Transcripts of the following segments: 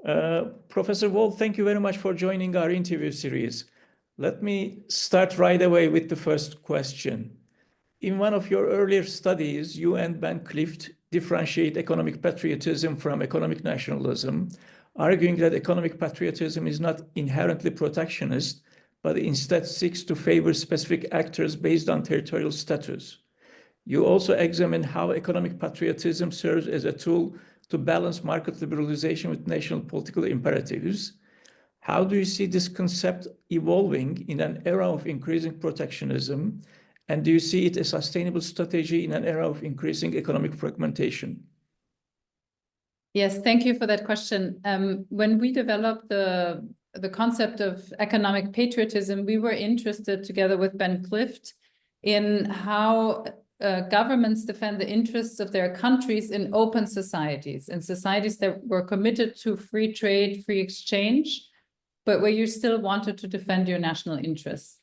Professor Woll, thank you very much for joining our interview series. Let me start right away with the first question. In one of your earlier studies, you and Ben Clift differentiate economic patriotism from economic nationalism, arguing that economic patriotism is not inherently protectionist, but instead seeks to favor specific actors based on territorial status. You also examine how economic patriotism serves as a tool to balance market liberalization with national political imperatives. How do you see this concept evolving in an era of increasing protectionism? And do you see it as a sustainable strategy in an era of increasing economic fragmentation? Yes, thank you for that question. When we developed the concept of economic patriotism, we were interested, together with Ben Clift, in how governments defend the interests of their countries in open societies, in societies that were committed to free trade, free exchange, but where you still wanted to defend your national interests.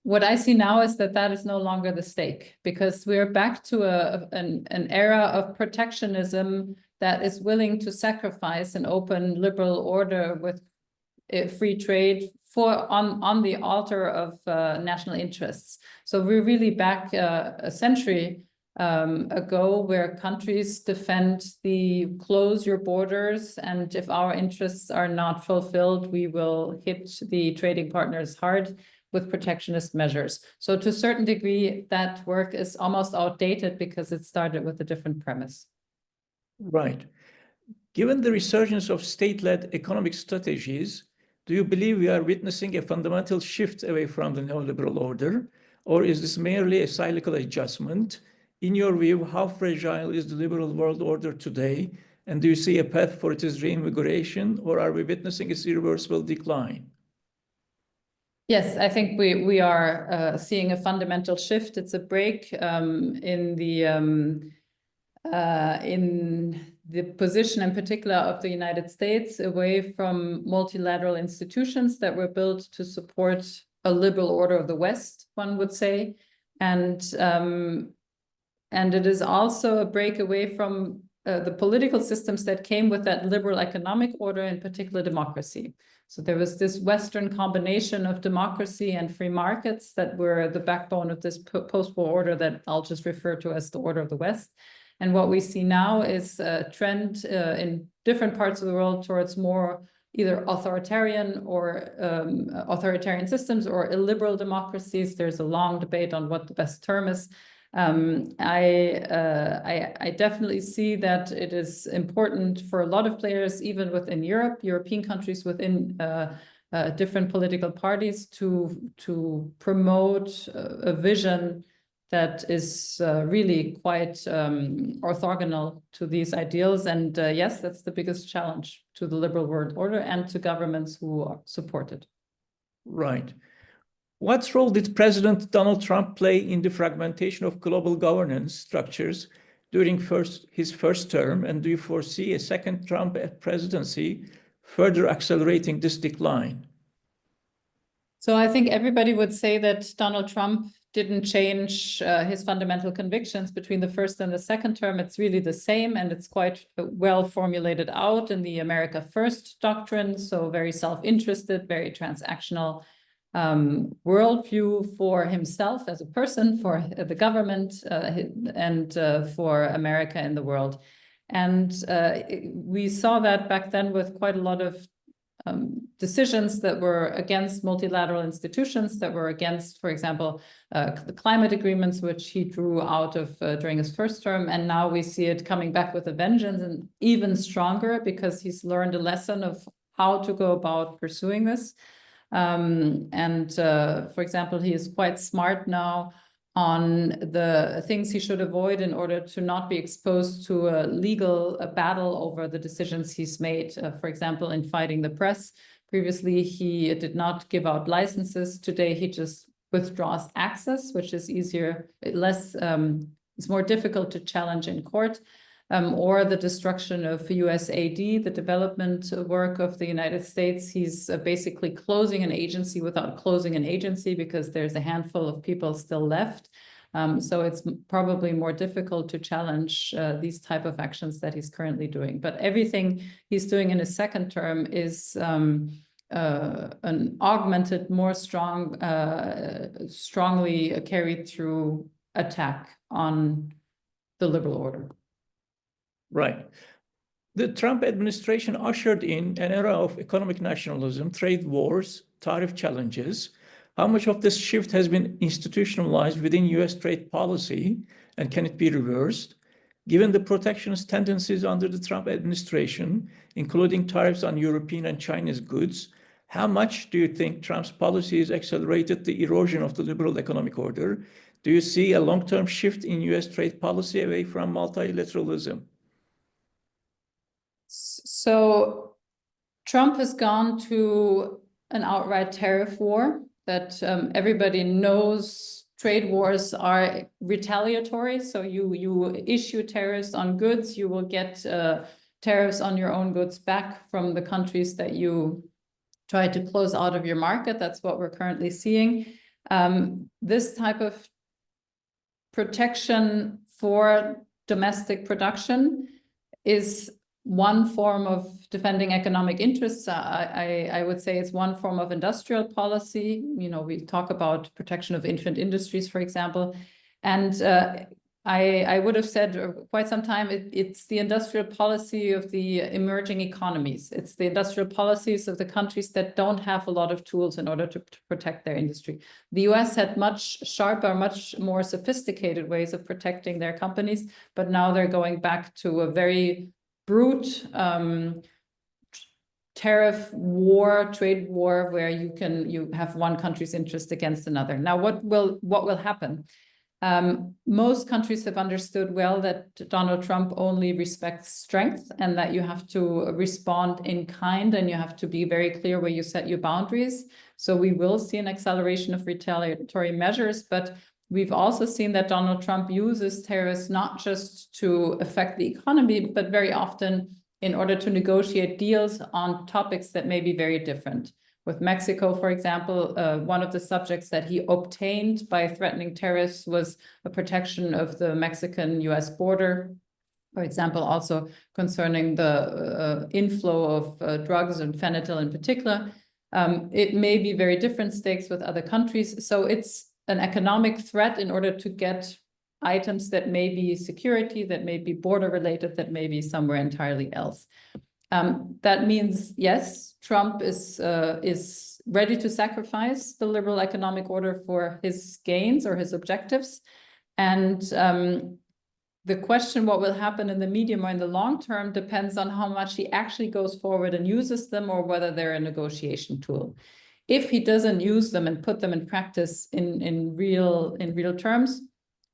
What I see now is that that is no longer the stake, because we're back to an era of protectionism that is willing to sacrifice an open liberal order with free trade on the altar of national interests. So we're really back a century ago, where countries defend the close your borders, and if our interests are not fulfilled, we will hit the trading partners hard with protectionist measures. So to a certain degree, that work is almost outdated because it started with a different premise. Right. Given the resurgence of state-led economic strategies, do you believe we are witnessing a fundamental shift away from the neoliberal order, or is this merely a cyclical adjustment? In your view, how fragile is the liberal world order today, and do you see a path for its reinvigoration, or are we witnessing its irreversible decline? Yes, I think we are seeing a fundamental shift. It's a break in the position, in particular, of the United States away from multilateral institutions that were built to support a liberal order of the West, one would say, and it is also a break away from the political systems that came with that liberal economic order, in particular democracy. So there was this Western combination of democracy and free markets that were the backbone of this post-war order that I'll just refer to as the order of the West. And what we see now is a trend in different parts of the world towards more either authoritarian or authoritarian systems or illiberal democracies. There's a long debate on what the best term is. I definitely see that it is important for a lot of players, even within Europe, European countries within different political parties, to promote a vision that is really quite orthogonal to these ideals. And yes, that's the biggest challenge to the liberal world order and to governments who support it. Right. What role did President Donald Trump play in the fragmentation of global governance structures during his first term? And do you foresee a second Trump presidency further accelerating this decline? So I think everybody would say that Donald Trump didn't change his fundamental convictions between the first and the second term. It's really the same, and it's quite well formulated out in the America First doctrine. So very self-interested, very transactional worldview for himself as a person, for the government, and for America in the world. And we saw that back then with quite a lot of decisions that were against multilateral institutions, that were against, for example, the climate agreements, which he drew out of during his first term. And now we see it coming back with a vengeance, and even stronger, because he's learned a lesson of how to go about pursuing this. For example, he is quite smart now on the things he should avoid in order to not be exposed to a legal battle over the decisions he's made. For example, in fighting the press, previously he did not give out licenses. Today he just withdraws access, which is easier, it's more difficult to challenge in court. Or the destruction of USAID, the development work of the United States. He's basically closing an agency without closing an agency, because there's a handful of people still left. So it's probably more difficult to challenge these type of actions that he's currently doing. But everything he's doing in his second term is an augmented, more strongly carried through attack on the liberal order. Right. The Trump administration ushered in an era of economic nationalism, trade wars, tariff challenges. How much of this shift has been institutionalized within US trade policy, and can it be reversed? Given the protectionist tendencies under the Trump administration, including tariffs on European and Chinese goods, how much do you think Trump's policies accelerated the erosion of the liberal economic order? Do you see a long-term shift in US trade policy away from multilateralism? So Trump has gone to an outright tariff war that everybody knows. Trade wars are retaliatory. So you issue tariffs on goods, you will get tariffs on your own goods back from the countries that you try to close out of your market. That's what we're currently seeing. This type of protection for domestic production is one form of defending economic interests. I would say it's one form of industrial policy. You know, we talk about protection of infant industries, for example. And I would have said quite some time, it's the industrial policy of the emerging economies. It's the industrial policies of the countries that don't have a lot of tools in order to protect their industry. The US had much sharper, much more sophisticated ways of protecting their companies, but now they're going back to a very brute tariff war, trade war, where you have one country's interest against another. Now, what will happen? Most countries have understood well that Donald Trump only respects strength, and that you have to respond in kind, and you have to be very clear where you set your boundaries. So we will see an acceleration of retaliatory measures, but we've also seen that Donald Trump uses tariffs not just to affect the economy, but very often in order to negotiate deals on topics that may be very different. With Mexico, for example, one of the subjects that he obtained by threatening tariffs was a protection of the Mexican-US border. For example, also concerning the inflow of drugs and fentanyl in particular. It may be very different stakes with other countries. So it's an economic threat in order to get items that may be security, that may be border related, that may be somewhere entirely else. That means, yes, Trump is ready to sacrifice the liberal economic order for his gains or his objectives. And the question, what will happen in the medium or in the long term, depends on how much he actually goes forward and uses them, or whether they're a negotiation tool. If he doesn't use them and put them in practice in real terms,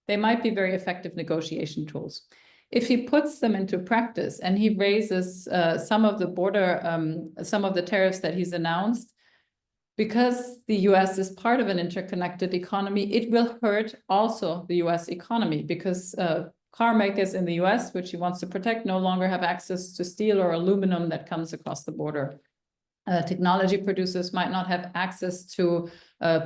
they might be very effective negotiation tools. If he puts them into practice and he raises some of the tariffs that he's announced, because the US is part of an interconnected economy, it will hurt also the US economy, because car makers in the US, which he wants to protect, no longer have access to steel or aluminum that comes across the border. Technology producers might not have access to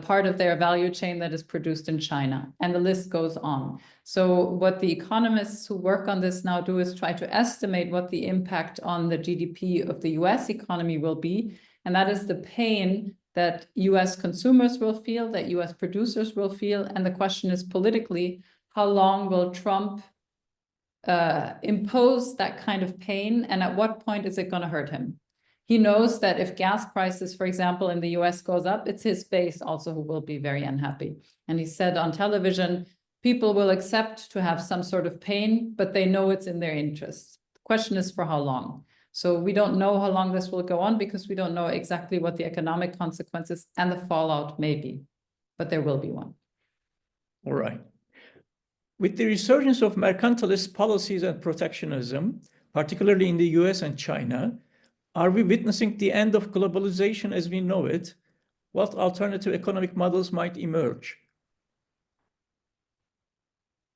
part of their value chain that is produced in China, and the list goes on. So what the economists who work on this now do is try to estimate what the impact on the GDP of the US economy will be, and that is the pain that US consumers will feel, that US producers will feel, and the question is politically, how long will Trump impose that kind of pain, and at what point is it going to hurt him? He knows that if gas prices, for example, in the US goes up, it's his base also who will be very unhappy. And he said on television, people will accept to have some sort of pain, but they know it's in their interests. The question is for how long. So we don't know how long this will go on, because we don't know exactly what the economic consequences and the fallout may be, but there will be one. All right. With the resurgence of mercantilist policies and protectionism, particularly in the US and China, are we witnessing the end of globalization as we know it? What alternative economic models might emerge?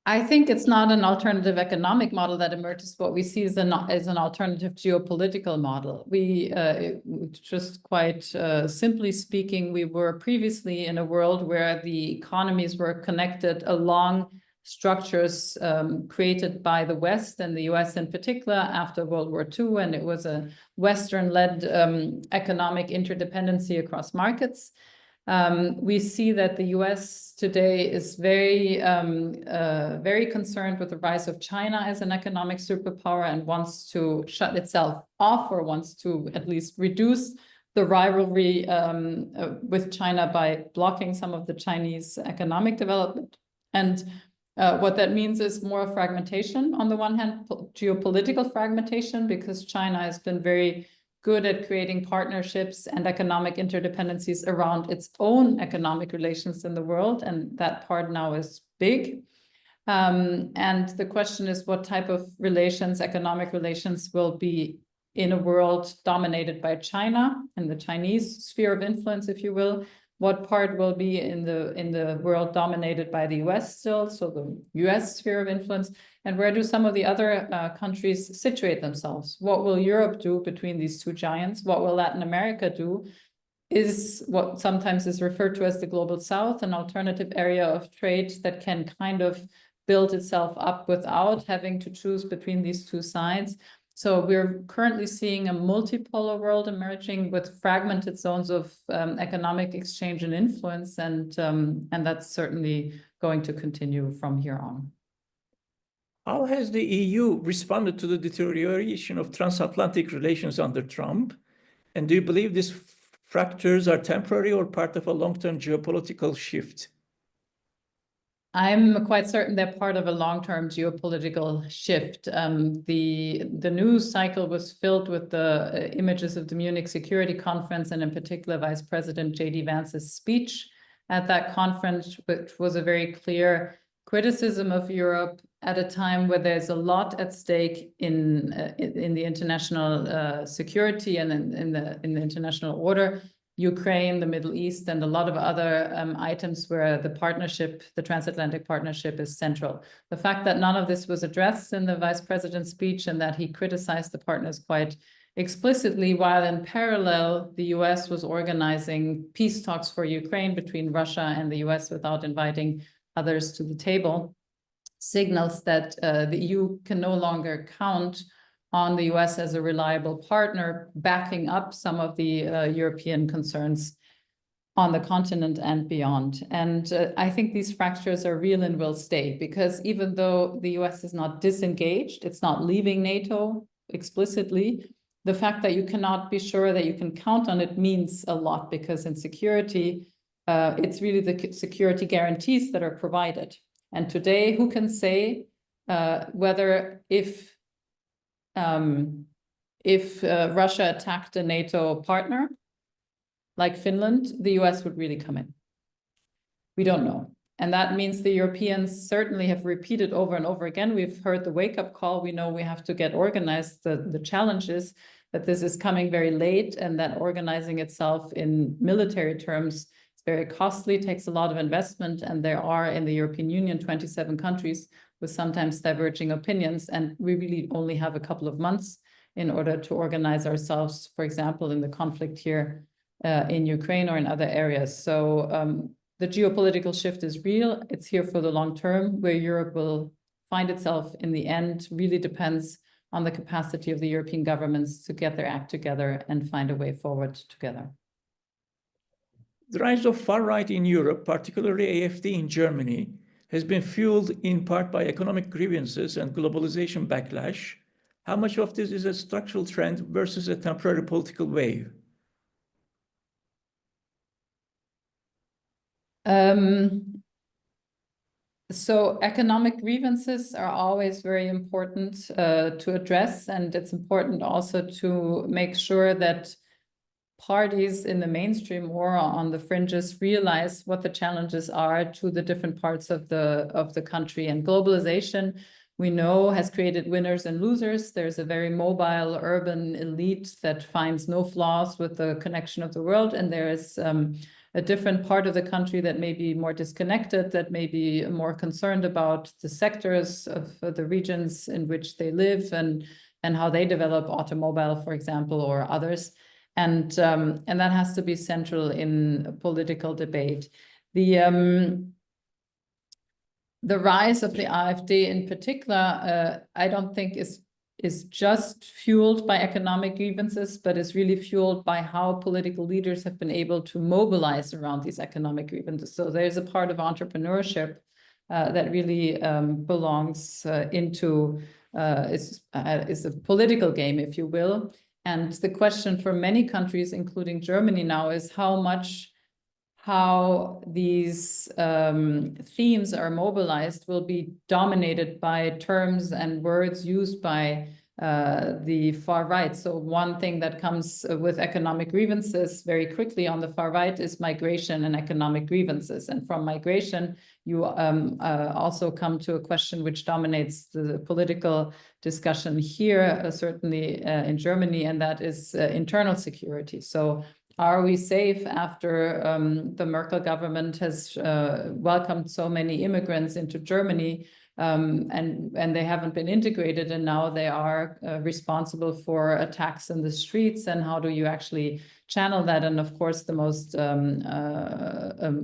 I think it's not an alternative economic model that emerges. What we see is an alternative geopolitical model. We just quite simply speaking, we were previously in a world where the economies were connected along structures created by the West and the US in particular after World War II, and it was a Western-led economic interdependency across markets. We see that the US today is very concerned with the rise of China as an economic superpower and wants to shut itself off, or wants to at least reduce the rivalry with China by blocking some of the Chinese economic development. And what that means is more fragmentation on the one hand, geopolitical fragmentation, because China has been very good at creating partnerships and economic interdependencies around its own economic relations in the world. And that part now is big. And the question is what type of relations, economic relations, will be in a world dominated by China and the Chinese sphere of influence, if you will. What part will be in the world dominated by the US still, so the US sphere of influence, and where do some of the other countries situate themselves? What will Europe do between these two giants? What will Latin America do? Is what sometimes is referred to as the Global South, an alternative area of trade that can kind of build itself up without having to choose between these two sides. So we're currently seeing a multipolar world emerging with fragmented zones of economic exchange and influence, and that's certainly going to continue from here on. How has the EU responded to the deterioration of transatlantic relations under Trump? And do you believe these fractures are temporary or part of a long-term geopolitical shift? I'm quite certain they're part of a long-term geopolitical shift. The news cycle was filled with the images of the Munich Security Conference, and in particular, Vice President J.D. Vance's speech at that conference, which was a very clear criticism of Europe at a time where there's a lot at stake in the international security and in the international order. Ukraine, the Middle East, and a lot of other items where the partnership, the transatlantic partnership, is central. The fact that none of this was addressed in the vice president's speech and that he criticized the partners quite explicitly, while in parallel, the US was organizing peace talks for Ukraine between Russia and the US without inviting others to the table, signals that the EU can no longer count on the US as a reliable partner, backing up some of the European concerns on the continent and beyond. And I think these fractures are real and will stay, because even though the US is not disengaged, it's not leaving NATO explicitly, the fact that you cannot be sure that you can count on it means a lot, because in security, it's really the security guarantees that are provided. And today, who can say whether if Russia attacked a NATO partner like Finland, the US would really come in? We don't know. And that means the Europeans certainly have repeated over and over again. We've heard the wake-up call. We know we have to get organized. The challenge is that this is coming very late, and that organizing itself in military terms is very costly, takes a lot of investment, and there are in the European Union 27 countries with sometimes diverging opinions, and we really only have a couple of months in order to organize ourselves, for example, in the conflict here in Ukraine or in other areas. So the geopolitical shift is real. It's here for the long term. Where Europe will find itself in the end really depends on the capacity of the European governments to get their act together and find a way forward together. The rise of far right in Europe, particularly AfD in Germany, has been fueled in part by economic grievances and globalization backlash. How much of this is a structural trend versus a temporary political wave? So economic grievances are always very important to address, and it's important also to make sure that parties in the mainstream or on the fringes realize what the challenges are to the different parts of the country. And globalization, we know, has created winners and losers. There's a very mobile urban elite that finds no flaws with the connection of the world, and there is a different part of the country that may be more disconnected, that may be more concerned about the sectors of the regions in which they live and how they develop automobile, for example, or others. And that has to be central in political debate. The rise of the AfD in particular, I don't think is just fueled by economic grievances, but is really fueled by how political leaders have been able to mobilize around these economic grievances. So there's a part of entrepreneurship that really belongs into, is a political game, if you will. And the question for many countries, including Germany now, is how these themes are mobilized will be dominated by terms and words used by the far right. So one thing that comes with economic grievances very quickly on the far right is migration and economic grievances. And from migration, you also come to a question which dominates the political discussion here, certainly in Germany, and that is internal security. So are we safe after the Merkel government has welcomed so many immigrants into Germany and they haven't been integrated, and now they are responsible for attacks in the streets? And how do you actually channel that? And of course, the most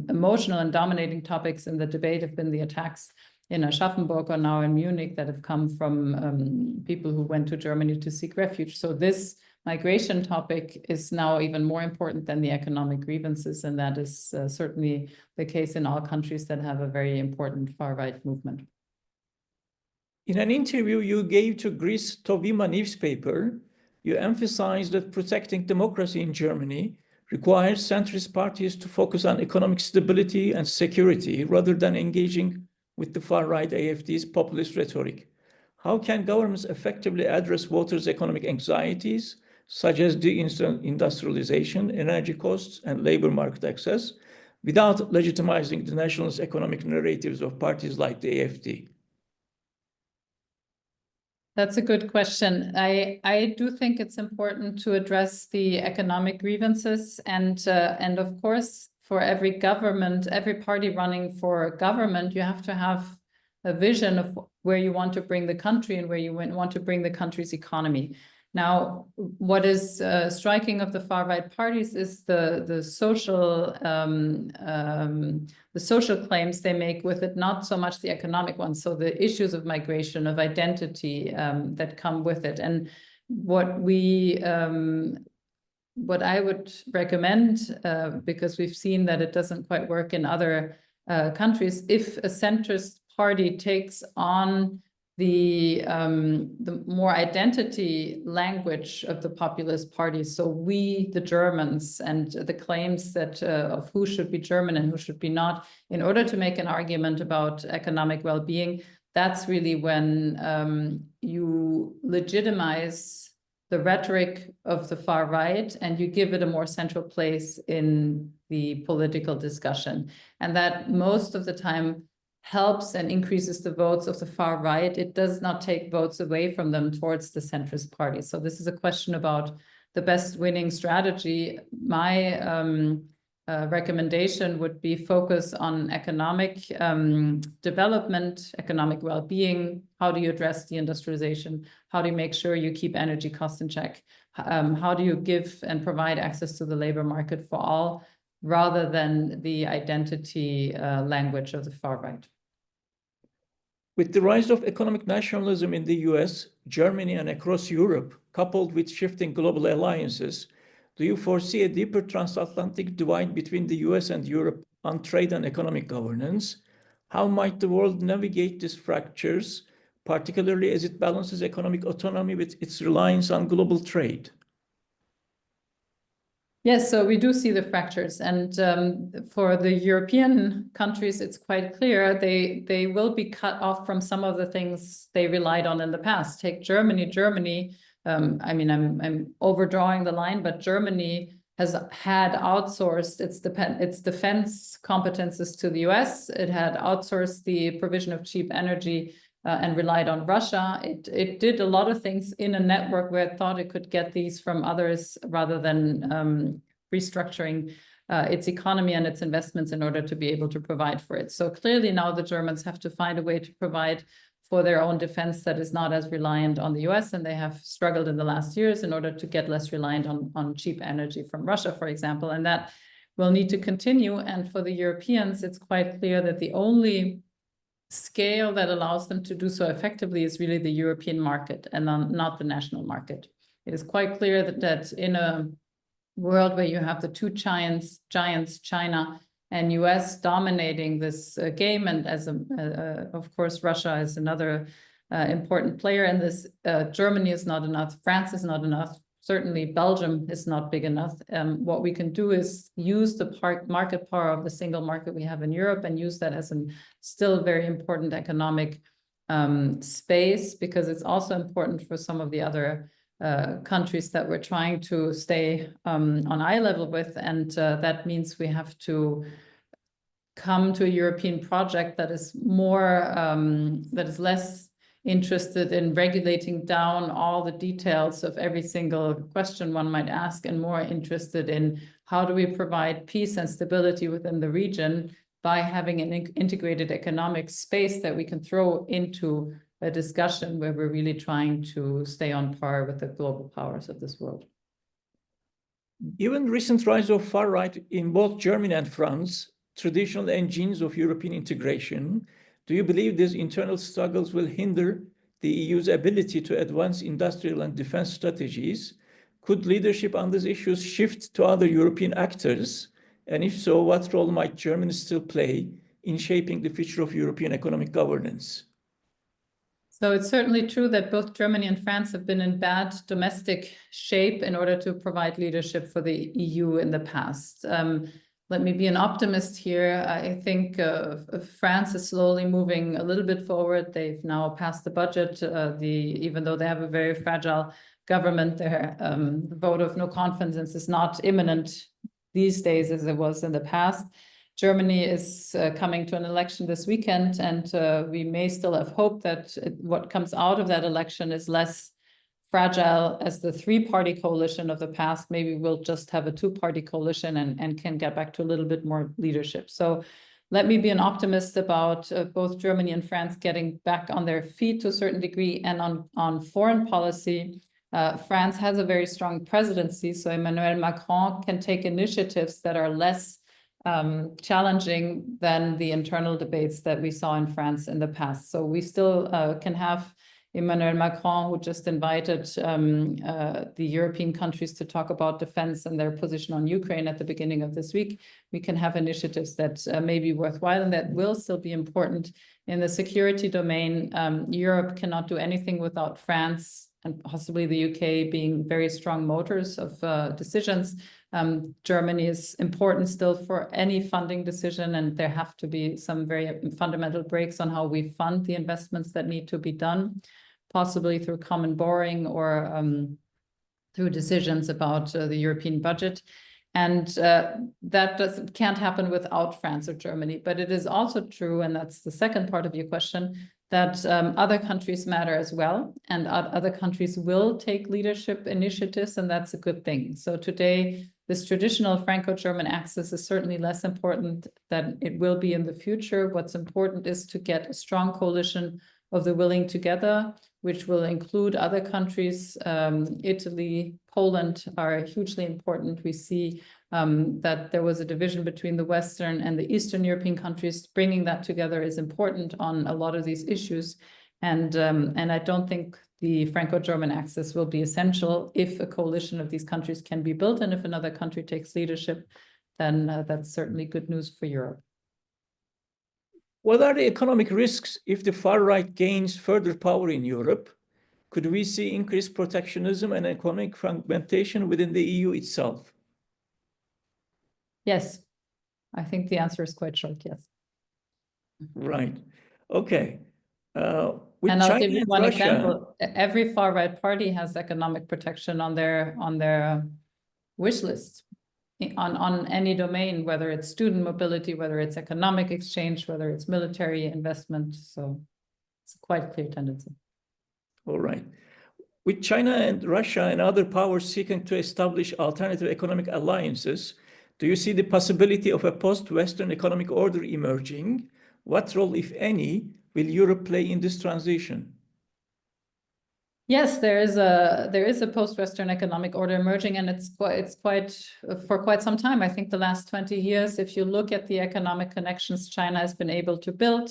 emotional and dominating topics in the debate have been the attacks in Aschaffenburg or now in Munich that have come from people who went to Germany to seek refuge. So this migration topic is now even more important than the economic grievances, and that is certainly the case in all countries that have a very important far-right movement. In an interview you gave to Greece Tovima newspaper, you emphasized that protecting democracy in Germany requires centrist parties to focus on economic stability and security rather than engaging with the far-right AfD's populist rhetoric. How can governments effectively address voters' economic anxieties, such as deindustrialization, energy costs, and labor market access, without legitimizing the nationalist economic narratives of parties like the AfD? That's a good question. I do think it's important to address the economic grievances, and of course, for every government, every party running for government, you have to have a vision of where you want to bring the country and where you want to bring the country's economy. Now, what is striking of the far-right parties is the social claims they make with it, not so much the economic ones. So the issues of migration, of identity that come with it. And what I would recommend, because we've seen that it doesn't quite work in other countries, if a centrist party takes on the more identity language of the populist parties, so we, the Germans, and the claims that of who should be German and who should be not, in order to make an argument about economic well-being, that's really when you legitimize the rhetoric of the far right and you give it a more central place in the political discussion. And that most of the time helps and increases the votes of the far right. It does not take votes away from them towards the centrist party. So this is a question about the best winning strategy. My recommendation would be focus on economic development, economic well-being. How do you address deindustrialization? How do you make sure you keep energy costs in check? How do you give and provide access to the labor market for all, rather than the identity language of the far right? With the rise of economic nationalism in the US, Germany, and across Europe, coupled with shifting global alliances, do you foresee a deeper transatlantic divide between the US and Europe on trade and economic governance? How might the world navigate these fractures, particularly as it balances economic autonomy with its reliance on global trade? Yes, so we do see the fractures, and for the European countries, it's quite clear they will be cut off from some of the things they relied on in the past. Take Germany. Germany, I mean, I'm overdrawing the line, but Germany has had outsourced its defense competences to the US. It had outsourced the provision of cheap energy and relied on Russia. It did a lot of things in a network where it thought it could get these from others rather than restructuring its economy and its investments in order to be able to provide for it. So clearly now the Germans have to find a way to provide for their own defense that is not as reliant on the US, and they have struggled in the last years in order to get less reliant on cheap energy from Russia, for example, and that will need to continue. And for the Europeans, it's quite clear that the only scale that allows them to do so effectively is really the European market and not the national market. It is quite clear that in a world where you have the two giants, China and US dominating this game, and as of course Russia is another important player in this. Germany is not enough, France is not enough, certainly Belgium is not big enough. What we can do is use the market power of the single market we have in Europe and use that as a still very important economic space, because it's also important for some of the other countries that we're trying to stay on eye level with, and that means we have to come to a European project that is more, that is less interested in regulating down all the details of every single question one might ask, and more interested in how do we provide peace and stability within the region by having an integrated economic space that we can throw into a discussion where we're really trying to stay on par with the global powers of this world. Given recent rise of far right in both Germany and France, traditional engines of European integration, do you believe these internal struggles will hinder the EU's ability to advance industrial and defense strategies? Could leadership on these issues shift to other European actors? And if so, what role might Germany still play in shaping the future of European economic governance? So it's certainly true that both Germany and France have been in bad domestic shape in order to provide leadership for the EU in the past. Let me be an optimist here. I think France is slowly moving a little bit forward. They've now passed the budget. Even though they have a very fragile government, their vote of no confidence is not imminent these days as it was in the past. Germany is coming to an election this weekend, and we may still have hope that what comes out of that election is less fragile as the three-party coalition of the past. Maybe we'll just have a two-party coalition and can get back to a little bit more leadership. So let me be an optimist about both Germany and France getting back on their feet to a certain degree. And on foreign policy, France has a very strong presidency, so Emmanuel Macron can take initiatives that are less challenging than the internal debates that we saw in France in the past. So we still can have Emmanuel Macron, who just invited the European countries to talk about defense and their position on Ukraine at the beginning of this week. We can have initiatives that may be worthwhile and that will still be important. In the security domain, Europe cannot do anything without France and possibly the UK being very strong motors of decisions. Germany is important still for any funding decision, and there have to be some very fundamental breaks on how we fund the investments that need to be done, possibly through common borrowing or through decisions about the European budget. And that can't happen without France or Germany. But it is also true, and that's the second part of your question, that other countries matter as well, and other countries will take leadership initiatives, and that's a good thing. So today, this traditional Franco-German axis is certainly less important than it will be in the future. What's important is to get a strong coalition of the willing together, which will include other countries. Italy, Poland are hugely important. We see that there was a division between the Western and the Eastern European countries. Bringing that together is important on a lot of these issues. And I don't think the Franco-German axis will be essential if a coalition of these countries can be built. And if another country takes leadership, then that's certainly good news for Europe. What are the economic risks if the far right gains further power in Europe? Could we see increased protectionism and economic fragmentation within the EU itself? Yes, I think the answer is quite short, yes. Right. Okay. And I'll give you one example. Every far-right party has economic protection on their wish list on any domain, whether it's student mobility, whether it's economic exchange, whether it's military investment. So it's a quite clear tendency. All right. With China and Russia and other powers seeking to establish alternative economic alliances, Do you see the possibility of a post-Western economic order emerging? What role, if any, will Europe play in this transition? Yes, there is a post-Western economic order emerging, and it's quite for quite some time. I think the last 20 years, if you look at the economic connections China has been able to build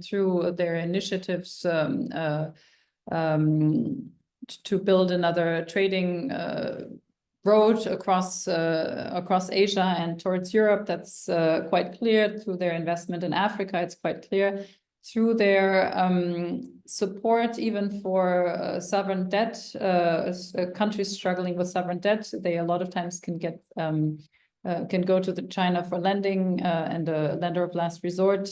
through their initiatives to build another trading road across Asia and towards Europe, that's quite clear. Through their investment in Africa, it's quite clear. Through their support even for sovereign debt, countries struggling with sovereign debt, they a lot of times can go to China for lending and a lender of last resort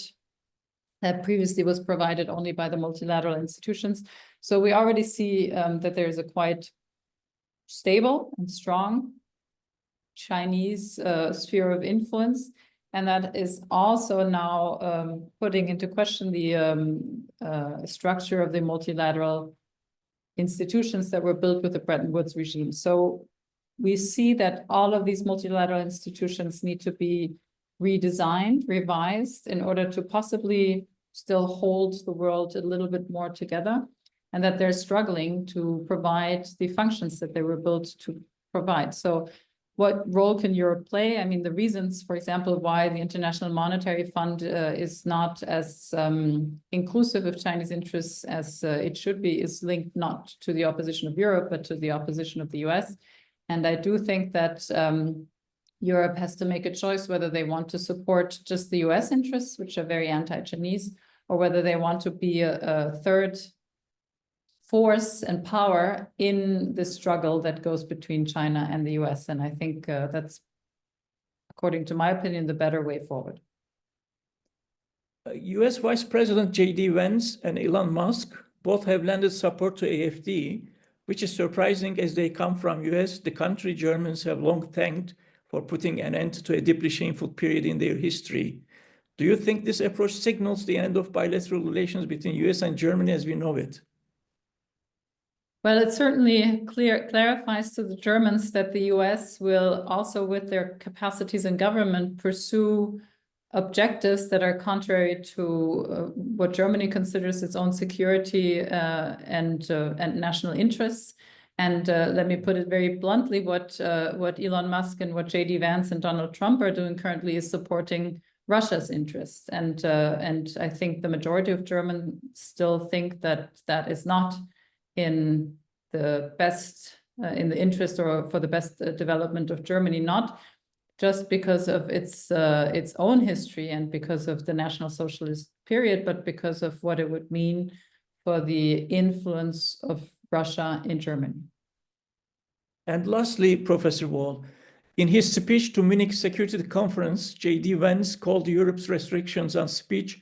that previously was provided only by the multilateral institutions. So we already see that there is a quite stable and strong Chinese sphere of influence. And that is also now putting into question the structure of the multilateral institutions that were built with the Bretton Woods regime. So we see that all of these multilateral institutions need to be redesigned, revised, in order to possibly still hold the world a little bit more together, and that they're struggling to provide the functions that they were built to provide. So what role can Europe play? I mean, the reasons, for example, why the International Monetary Fund is not as inclusive of Chinese interests as it should be is linked not to the opposition of Europe, but to the opposition of the US. And I do think that Europe has to make a choice whether they want to support just the US interests, which are very anti-Chinese, or whether they want to be a third force and power in the struggle that goes between China and the US. And I think that's, according to my opinion, the better way forward. US Vice President J.D. Vance and Elon Musk both have lended support to AfD, which is surprising as they come from US, the country Germans have long thanked for putting an end to a deeply shameful period in their history. Do you think this approach signals the end of bilateral relations between US and Germany as we know it? Well, it certainly clarifies to the Germans that the US will also, with their capacities in government, pursue objectives that are contrary to what Germany considers its own security and national interests. And let me put it very bluntly, what Elon Musk and what J.D. Vance and Donald Trump are doing currently is supporting Russia's interests. And I think the majority of Germans still think that that is not in the best, in the interest or for the best development of Germany, not just because of its own history and because of the National Socialist period, but because of what it would mean for the influence of Russia in Germany. And lastly, Professor Woll, in his speech to Munich Security Conference, J.D. Vance called Europe's restrictions on speech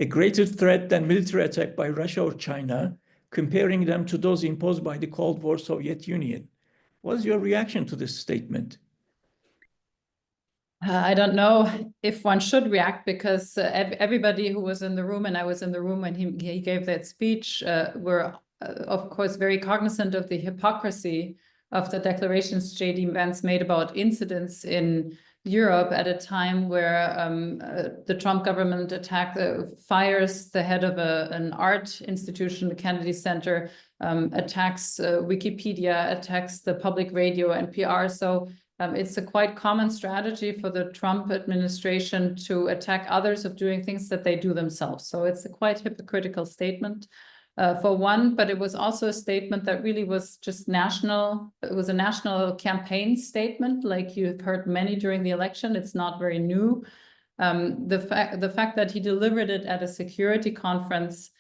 a greater threat than military attack by Russia or China, comparing them to those imposed by the Cold War Soviet Union. What is your reaction to this statement? I don't know if one should react, because everybody who was in the room, and I was in the room when he gave that speech, were, of course, very cognizant of the hypocrisy of the declarations J.D. Vance made about incidents in Europe at a time where the Trump government fires the head of an art institution, the Kennedy Center, attacks Wikipedia, attacks the public radio, NPR. So it's a quite common strategy for the Trump administration to attack others of doing things that they do themselves. So it's a quite hypocritical statement. For one, but it was also a statement that really was just national. It was a national campaign statement, like you've heard many during the election. It's not very new. The fact that he delivered it at a security conference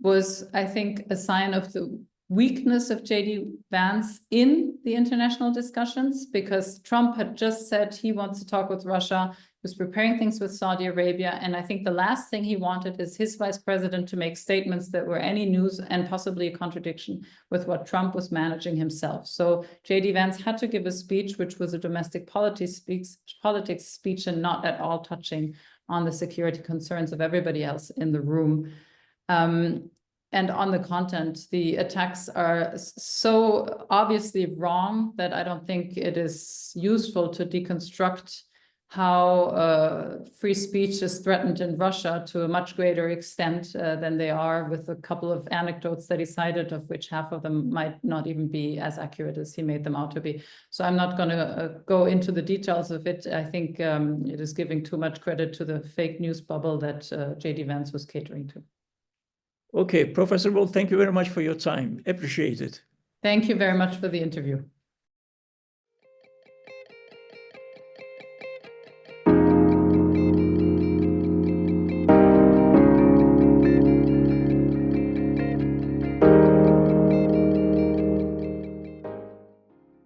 was, I think, a sign of the weakness of J.D. Vance in the international discussions, because Trump had just said he wants to talk with Russia, was preparing things with Saudi Arabia. And I think the last thing he wanted is his vice president to make statements that were any news and possibly a contradiction with what Trump was managing himself. So J.D. Vance had to give a speech which was a domestic politics speech and not at all touching on the security concerns of everybody else in the room. And on the content, the attacks are so obviously wrong that I don't think it is useful to deconstruct how free speech is threatened in Russia to a much greater extent than they are, with a couple of anecdotes that he cited, of which half of them might not even be as accurate as he made them out to be. So I'm not going to go into the details of it. I think it is giving too much credit to the fake news bubble that J.D. Vance was catering to. Okay, Professor Woll, thank you very much for your time. Appreciate it. Thank you very much for the interview.